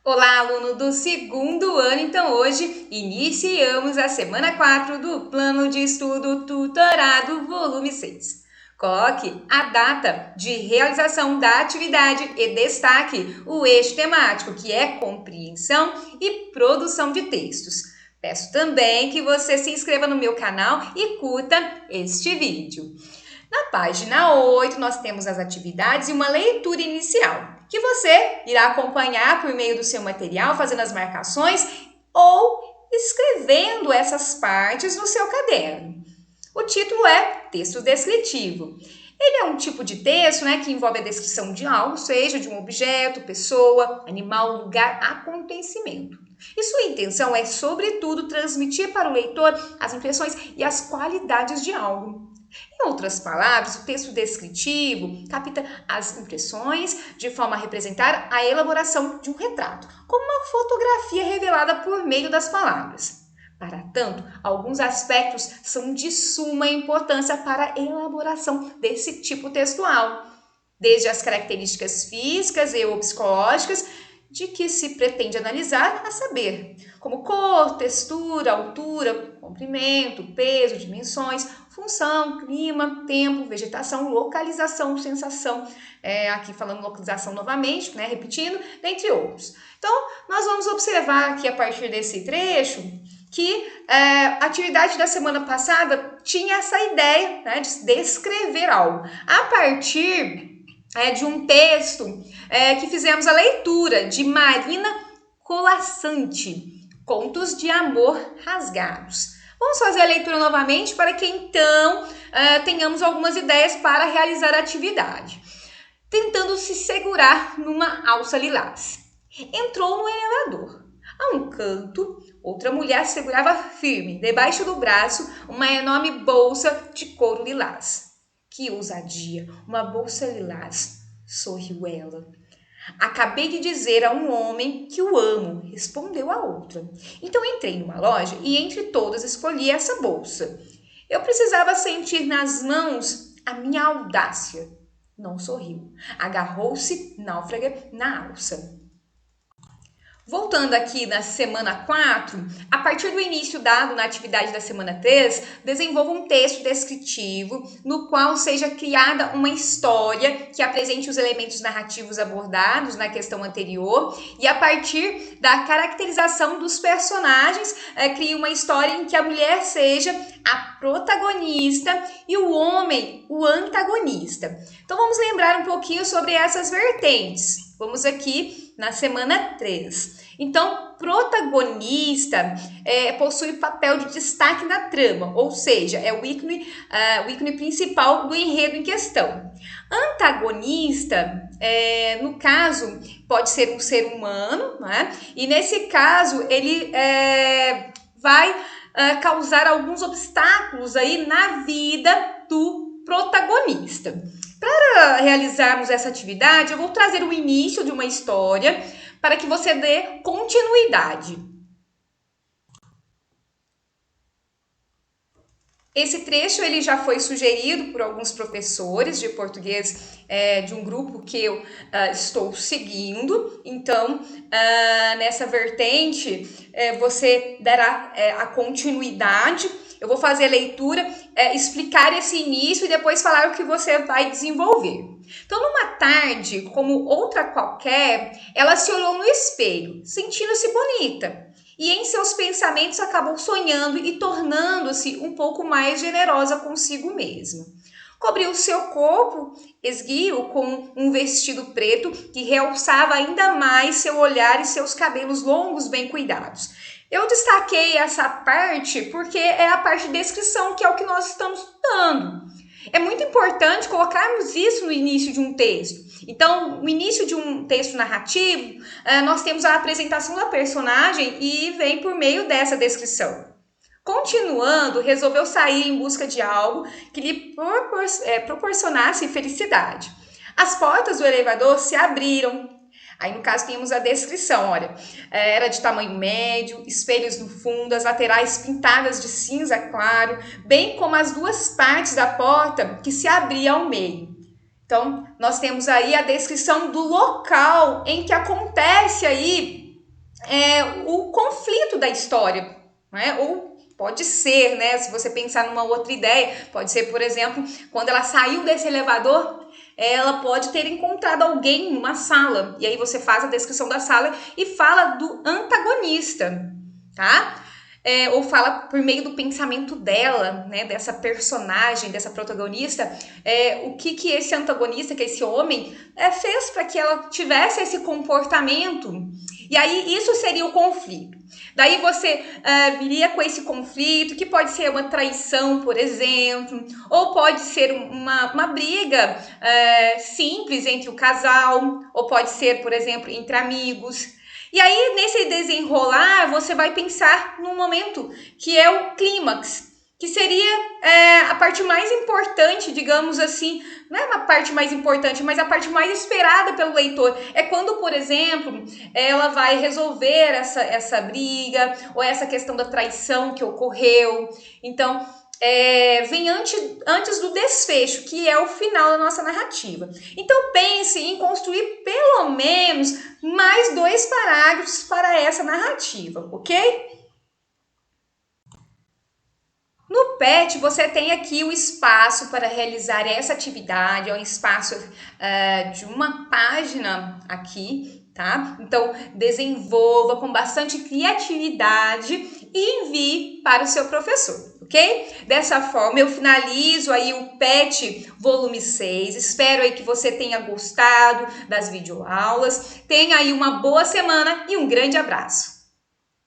Olá, aluno do segundo ano! Então, hoje iniciamos a semana 4 do Plano de Estudo Tutorado, volume 6. Coloque a data de realização da atividade e destaque o eixo temático, que é compreensão e produção de textos. Peço também que você se inscreva no meu canal e curta este vídeo. Na página 8, nós temos as atividades e uma leitura inicial, que você irá acompanhar por meio do seu material, fazendo as marcações ou escrevendo essas partes no seu caderno. O título é texto descritivo. Ele é um tipo de texto, que envolve a descrição de algo, seja de um objeto, pessoa, animal, lugar, acontecimento. E sua intenção é, sobretudo, transmitir para o leitor as impressões e as qualidades de algo. Em outras palavras, o texto descritivo capta as impressões de forma a representar a elaboração de um retrato, como uma fotografia revelada por meio das palavras. Para tanto, alguns aspectos são de suma importância para a elaboração desse tipo textual, desde as características físicas e ou psicológicas de que se pretende analisar, a saber, como cor, textura, altura, comprimento, peso, dimensões, função, clima, tempo, vegetação, localização, sensação, aqui falando localização novamente, repetindo, dentre outros. Então, nós vamos observar aqui a partir desse trecho que a atividade da semana passada tinha essa ideia de descrever algo. A partir de um texto que fizemos a leitura de Marina Colasanti, Contos de Amor Rasgados. Vamos fazer a leitura novamente para que então tenhamos algumas ideias para realizar a atividade. Tentando se segurar numa alça lilás. Entrou no elevador. A um canto, outra mulher segurava firme, debaixo do braço, uma enorme bolsa de couro lilás. Que ousadia! Uma bolsa lilás, sorriu ela. Acabei de dizer a um homem que o amo, respondeu a outra. Então entrei numa loja e entre todas escolhi essa bolsa. Eu precisava sentir nas mãos a minha audácia. Não sorriu. Agarrou-se, náufraga, na alça. Voltando aqui na semana 4, a partir do início dado na atividade da semana 3, desenvolva um texto descritivo no qual seja criada uma história que apresente os elementos narrativos abordados na questão anterior e a partir da caracterização dos personagens, crie uma história em que a mulher seja a protagonista e o homem o antagonista. Então vamos lembrar um pouquinho sobre essas vertentes. Vamos aqui na semana 3. Então, protagonista possui papel de destaque na trama, ou seja, é o ícone principal do enredo em questão. Antagonista, no caso, pode ser um ser humano, e nesse caso ele vai causar alguns obstáculos aí na vida do protagonista. Para realizarmos essa atividade, eu vou trazer o início de uma história para que você dê continuidade. Esse trecho ele já foi sugerido por alguns professores de português de um grupo que eu estou seguindo. Então, nessa vertente, você dará a continuidade. Eu vou fazer a leitura, explicar esse início e depois falar o que você vai desenvolver. Então, numa tarde, como outra qualquer, ela se olhou no espelho, sentindo-se bonita. E em seus pensamentos acabou sonhando e tornando-se um pouco mais generosa consigo mesma. Cobriu seu corpo esguio com um vestido preto que realçava ainda mais seu olhar e seus cabelos longos bem cuidados. Eu destaquei essa parte porque é a parte de descrição, que é o que nós estamos estudando. É muito importante colocarmos isso no início de um texto. Então, no início de um texto narrativo, nós temos a apresentação da personagem e vem por meio dessa descrição. Continuando, resolveu sair em busca de algo que lhe proporcionasse felicidade. As portas do elevador se abriram. Aí, no caso, temos a descrição, olha, era de tamanho médio, espelhos no fundo, as laterais pintadas de cinza claro, bem como as duas partes da porta que se abria ao meio. Então, nós temos aí a descrição do local em que acontece aí o conflito da história, né? Ou pode ser, né? Se você pensar numa outra ideia, pode ser, por exemplo, quando ela saiu desse elevador, ela pode ter encontrado alguém numa sala. E aí você faz a descrição da sala e fala do antagonista, tá? Ou fala por meio do pensamento dela, né, dessa personagem, dessa protagonista, o que esse antagonista, que esse homem, fez para que ela tivesse esse comportamento. E aí isso seria o conflito. Daí você viria com esse conflito, que pode ser uma traição, por exemplo, ou pode ser uma briga simples entre o casal, ou pode ser, por exemplo, entre amigos. E aí, nesse desenrolar, você vai pensar num momento que é o clímax, que seria a parte mais importante, digamos assim, não é uma parte mais importante, mas a parte mais esperada pelo leitor. É quando, por exemplo, ela vai resolver essa briga, ou essa questão da traição que ocorreu. Então, vem antes do desfecho, que é o final da nossa narrativa. Então pense em construir pelo menos mais 2 parágrafos para essa narrativa, ok? No PET, você tem aqui o espaço para realizar essa atividade, é um espaço de uma página aqui, tá? Então, desenvolva com bastante criatividade e envie para o seu professor, ok? Dessa forma, eu finalizo aí o PET volume 6. Espero aí que você tenha gostado das videoaulas. Tenha aí uma boa semana e um grande abraço!